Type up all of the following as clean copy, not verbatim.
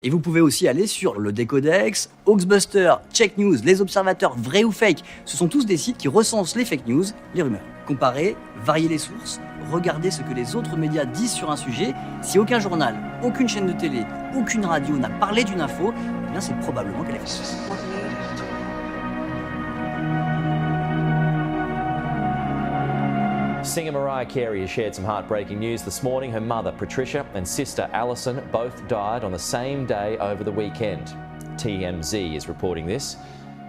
Et vous pouvez aussi aller sur le Décodex, Hoaxbuster, Check News, Les Observateurs, Vrai ou Fake. Ce sont tous des sites qui recensent les fake news, les rumeurs. Comparez, variez les sources, regardez ce que les autres médias disent sur un sujet. Si aucun journal, aucune chaîne de télé, aucune radio n'a parlé d'une info, eh bien c'est probablement qu'elle est fausse. Singer Mariah Carey has shared some heartbreaking news this morning. Her mother, Patricia, and sister, Alison, both died on the same day over the weekend. TMZ is reporting this.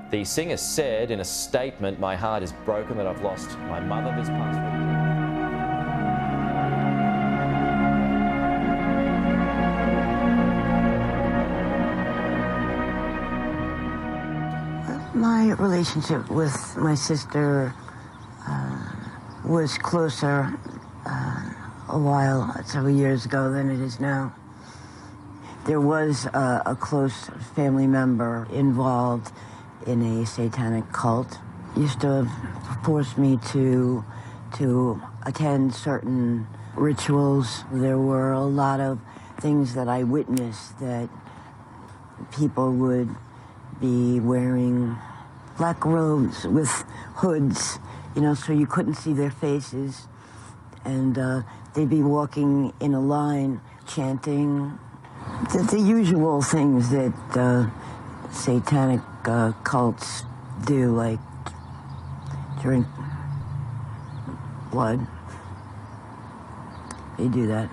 The singer said in a statement, "My heart is broken that I've lost my mother this past weekend." My relationship with my sister was closer several years ago than it is now. There was a close family member involved in a satanic cult. Used to force me to attend certain rituals. There were a lot of things that I witnessed, that people would be wearing black robes with hoods, you know, so you couldn't see their faces. And they'd be walking in a line, chanting the usual things that satanic cults do, like drink blood. They do that.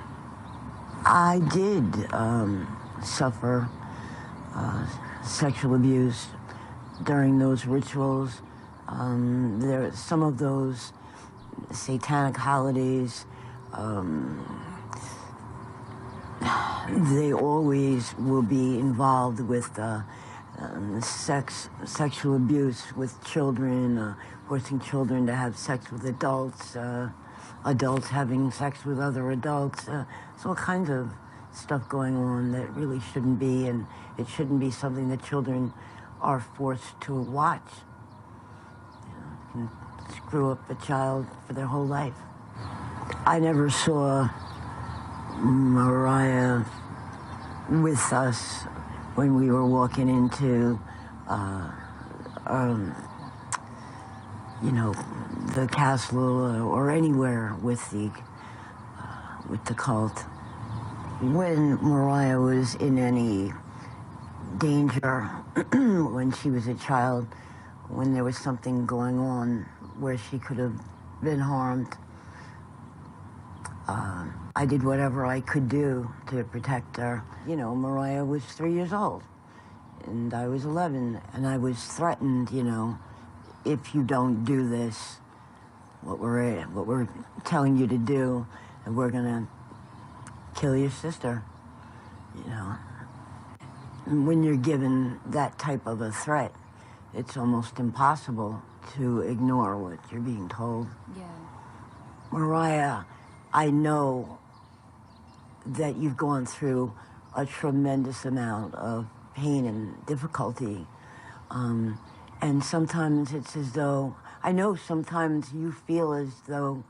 I did suffer sexual abuse during those rituals. Some of those satanic holidays, they always will be involved with sexual abuse with children, forcing children to have sex with adults, adults having sex with other adults. There's all kinds of stuff going on that really shouldn't be, and it shouldn't be something that children are forced to watch. You know, it can screw up a child for their whole life. I never saw Mariah with us when we were walking into, you know, the castle or anywhere with the cult. When Mariah was in any danger, when she was a child, when there was something going on where she could have been harmed, I did whatever I could do to protect her. You know, Mariah was 3 years old, and I was 11, and I was threatened, you know, if you don't do this, what we're telling you to do, and we're gonna kill your sister, you know. And when you're given that type of a threat, it's almost impossible to ignore what you're being told. Yeah. Mariah, I know that you've gone through a tremendous amount of pain and difficulty. And sometimes it's as though, I know sometimes you feel as though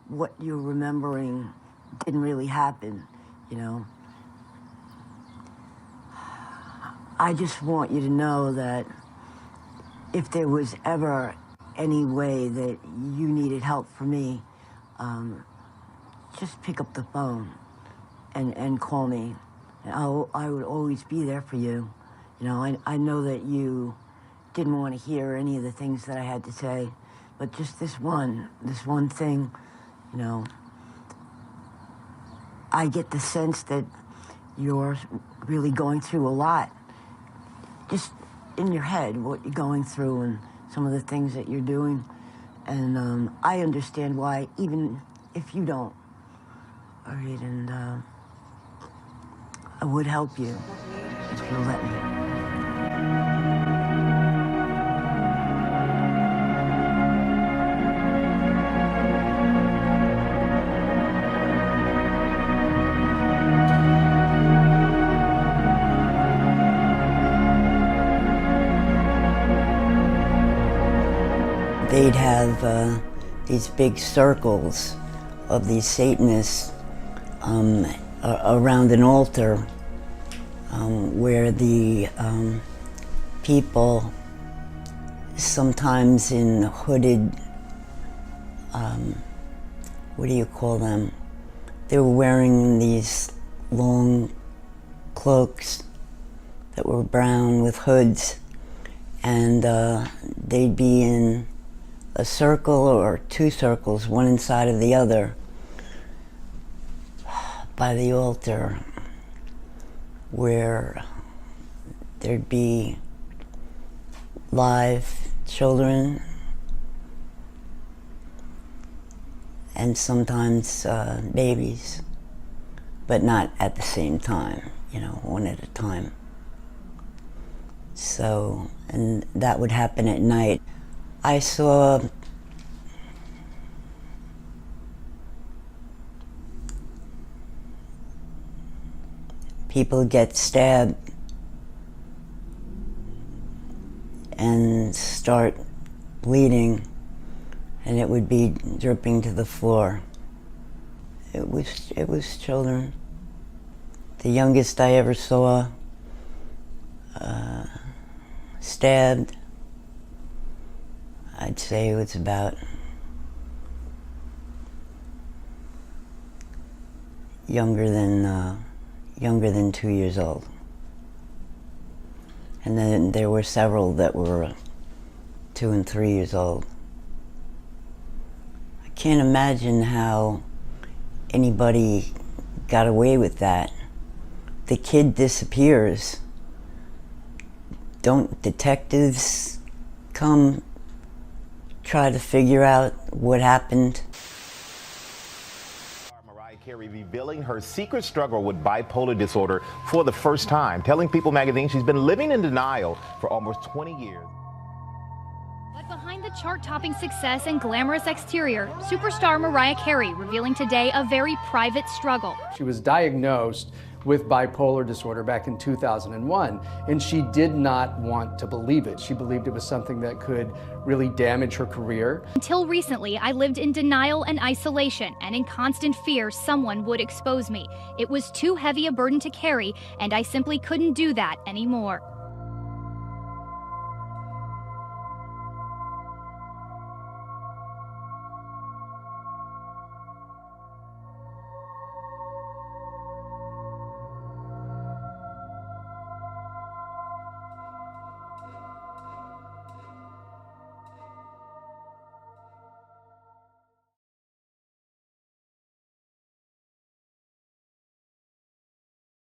what you're remembering didn't really happen, you know. I just want you to know that if there was ever any way that you needed help from me, just pick up the phone and call me. And I would always be there for you. You know, I know that you didn't want to hear any of the things that I had to say, but just this one thing, you know, I get the sense that you're really going through a lot. Just in your head, what you're going through and some of the things that you're doing. And I understand why, even if you don't. All right, and I would help you if you'll let me. They'd have these big circles of these Satanists around an altar where the people, sometimes in hooded, what do you call them? They were wearing these long cloaks that were brown with hoods, and they'd be in a circle or two circles, one inside of the other, by the altar, where there'd be live children and sometimes babies, but not at the same time, you know, one at a time. So, and that would happen at night. I saw people get stabbed and start bleeding, and it would be dripping to the floor. It was children. The youngest I ever saw stabbed, I'd say it was about younger than 2 years old. And then there were several that were 2 and 3 years old. I can't imagine how anybody got away with that. The kid disappears. Don't detectives come try to figure out what happened? Mariah Carey revealing her secret struggle with bipolar disorder for the first time, telling People magazine she's been living in denial for almost 20 years. But behind the chart-topping success and glamorous exterior, superstar Mariah Carey revealing today a very private struggle. She was diagnosed with bipolar disorder back in 2001, and she did not want to believe it. She believed it was something that could really damage her career. Until recently, I lived in denial and isolation, and in constant fear someone would expose me. It was too heavy a burden to carry, and I simply couldn't do that anymore.